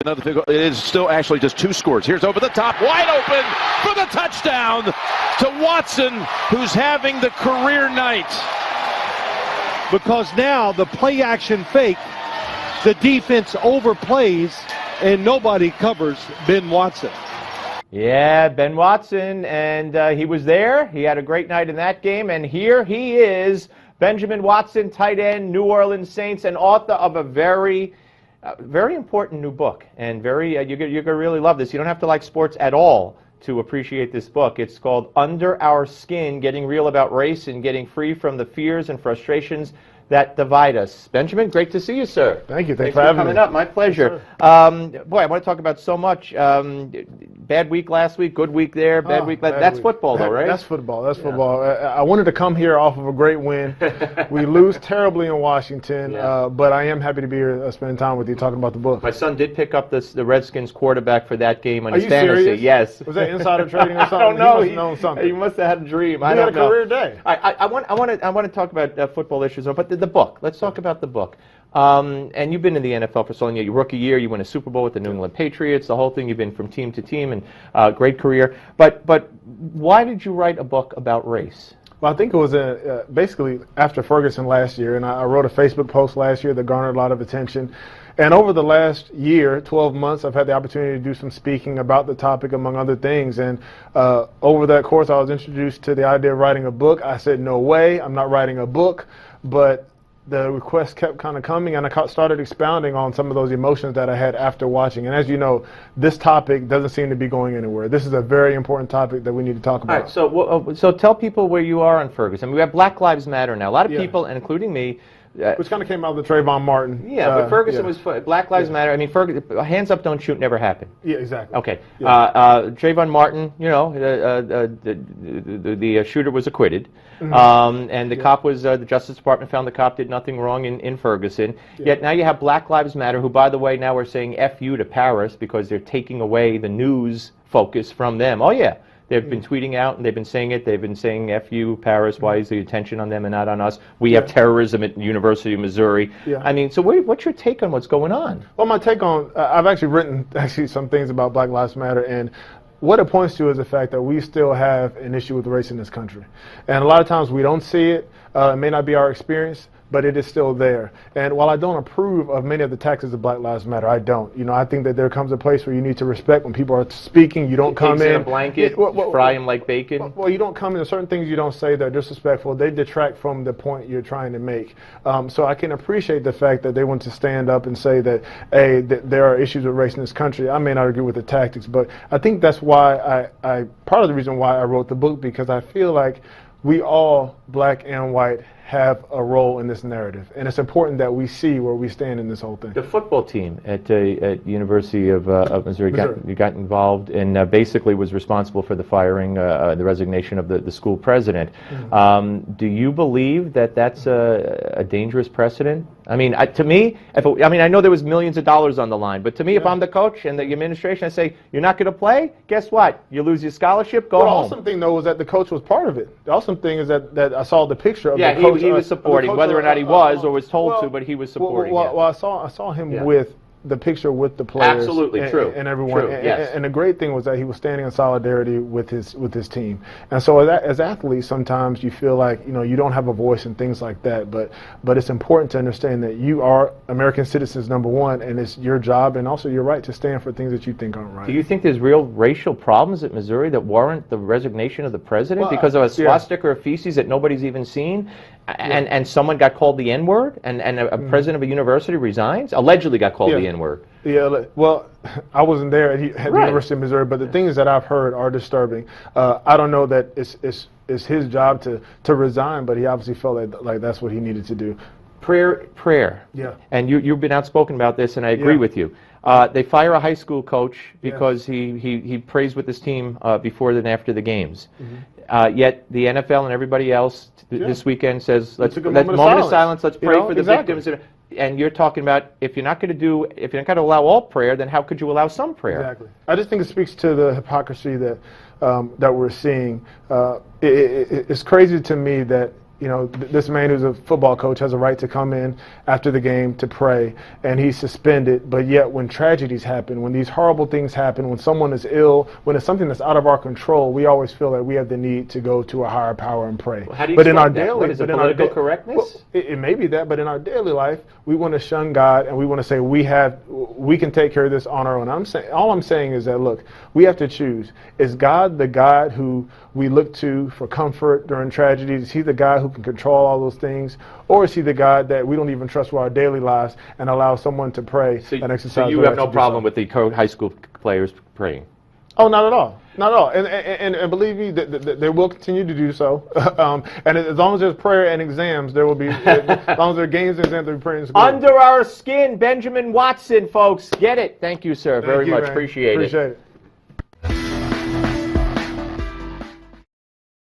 another field goal. It is still actually just 2 scores. Here's over the top, wide open for the touchdown to Watson, who's having the career night. Because now the play action fake, the defense overplays and nobody covers Ben Watson. Yeah, Ben Watson, and he was there. He had a great night in that game, and here he is, Benjamin Watson, tight end, New Orleans Saints, and author of a very important new book. And you're going to really love this. You don't have to like sports at all to appreciate this book. It's called Under Our Skin, Getting Real About Race and Getting Free from the Fears and Frustrations that Divide Us. Benjamin, great to see you, sir. Thank you. Thanks for having coming me. up. My pleasure. Boy, I want to talk about so much. Bad week last week, good week there, bad week. That's week. Football, though, right? That's football. That's football. I wanted to come here off of a great win. We lose terribly in Washington, but I am happy to be here spending time with you talking about the book. My son did pick up the Redskins quarterback for that game on his fantasy. Serious? Yes. Was that insider trading or something? I don't know. He must have known something. He must have had a dream. I don't know. He had a career day. I want to talk about football issues, but the book. Let's talk about the book. And you've been in the NFL for so long. Your rookie year, you win a Super Bowl with the New England Patriots. The whole thing. You've been from team to team, and great career. But why did you write a book about race? Well, I think it was basically after Ferguson last year, and I wrote a Facebook post last year that garnered a lot of attention. And over the last year, 12 months, I've had the opportunity to do some speaking about the topic, among other things. And over that course, I was introduced to the idea of writing a book. I said, no way, I'm not writing a book. But the requests kept kind of coming, and I started expounding on some of those emotions that I had after watching. And as you know, this topic doesn't seem to be going anywhere. This is a very important topic that we need to talk about. All right, so tell people where you are on Ferguson. We have Black Lives Matter now. A lot of people, and including me, which kind of came out of the Trayvon Martin. Yeah, but Ferguson was Black Lives Matter. I mean, hands up, don't shoot never happened. Yeah, exactly. Okay. Trayvon Martin, you know, the shooter was acquitted. Mm-hmm. And the cop was, the Justice Department found the cop did nothing wrong in Ferguson. Yeah. Yet now you have Black Lives Matter, who, by the way, now we're saying F you to Paris because they're taking away the news focus from them. Oh, yeah. They've been tweeting out, and they've been saying it. They've been saying, F you, Paris, why is the attention on them and not on us? We have terrorism at the University of Missouri. Yeah. I mean, so what's your take on what's going on? Well, my take on, I've actually written some things about Black Lives Matter, and what it points to is the fact that we still have an issue with race in this country. And a lot of times we don't see it. It may not be our experience, but it is still there. And while I don't approve of many of the tactics of Black Lives Matter, I don't. You know, I think that there comes a place where you need to respect when people are speaking. You don't come in a blanket, fry them like bacon. Well, you don't come in. Certain things you don't say that are disrespectful. They detract from the point you're trying to make. So I can appreciate the fact that they want to stand up and say that, hey, there are issues with race in this country. I may not agree with the tactics, but I think that's why part of the reason why I wrote the book, because I feel like we all, black and white, have a role in this narrative, and it's important that we see where we stand in this whole thing. The football team at University of Missouri got involved and basically was responsible for the firing, the resignation of the school president. Mm-hmm. Do you believe that that's a dangerous precedent? I mean, to me, I know there was millions of dollars on the line, but to me, if I'm the coach and the administration, I say, you're not going to play? Guess what? You lose your scholarship, go home. The awesome thing, though, was that the coach was part of it. The awesome thing is that I saw the picture of the coach. He was supporting, whether or not he was or was told to, but he was supporting. Well, I saw him with the picture with the players. Absolutely, true. And everyone. True, yes. And the great thing was that he was standing in solidarity with his team. And so as athletes, sometimes you feel like, you know, you don't have a voice and things like that. But it's important to understand that you are American citizens, number one, and it's your job and also your right to stand for things that you think aren't right. Do you think there's real racial problems at Missouri that warrant the resignation of the president because of a swastika or feces that nobody's even seen? And someone got called the N-word, and a president of a university resigns? Allegedly got called the N-word. Yeah, well, I wasn't there at the University of Missouri, but the things that I've heard are disturbing. I don't know that it's his job to resign, but he obviously felt like that's what he needed to do. Prayer. Yeah. And you've been outspoken about this, and I agree with you. They fire a high school coach because he prays with his team before and after the games. Mm-hmm. Yet the NFL and everybody else this weekend says, let's moment of silence. Let's pray for the victims. And you're talking about if you're not going to allow all prayer, then how could you allow some prayer? Exactly. I just think it speaks to the hypocrisy that we're seeing. It's crazy to me that this man who's a football coach has a right to come in after the game to pray, and he's suspended. But yet when tragedies happen, when these horrible things happen, when someone is ill, when it's something that's out of our control, we always feel that we have the need to go to a higher power and pray. Well, how do you but in our that? daily, What is it, political correctness? Well, it may be that, but in our daily life, we want to shun God and we want to say we can take care of this on our own. All I'm saying is that, look, we have to choose. Is God the God who we look to for comfort during tragedies? Is he the God who can control all those things? Or is he the God that we don't even trust with our daily lives and allow someone to pray and exercise? So you the have right no to do problem so? with the high school players praying? Oh, not at all. Not at all. And believe me, they will continue to do so. And as long as there's prayer and exams, there will be, as long as there are games and exams, there will be prayer and school. Under our skin, Benjamin Watson, folks. Get it. Thank you, sir. Very much. Man. Appreciate it. Appreciate it.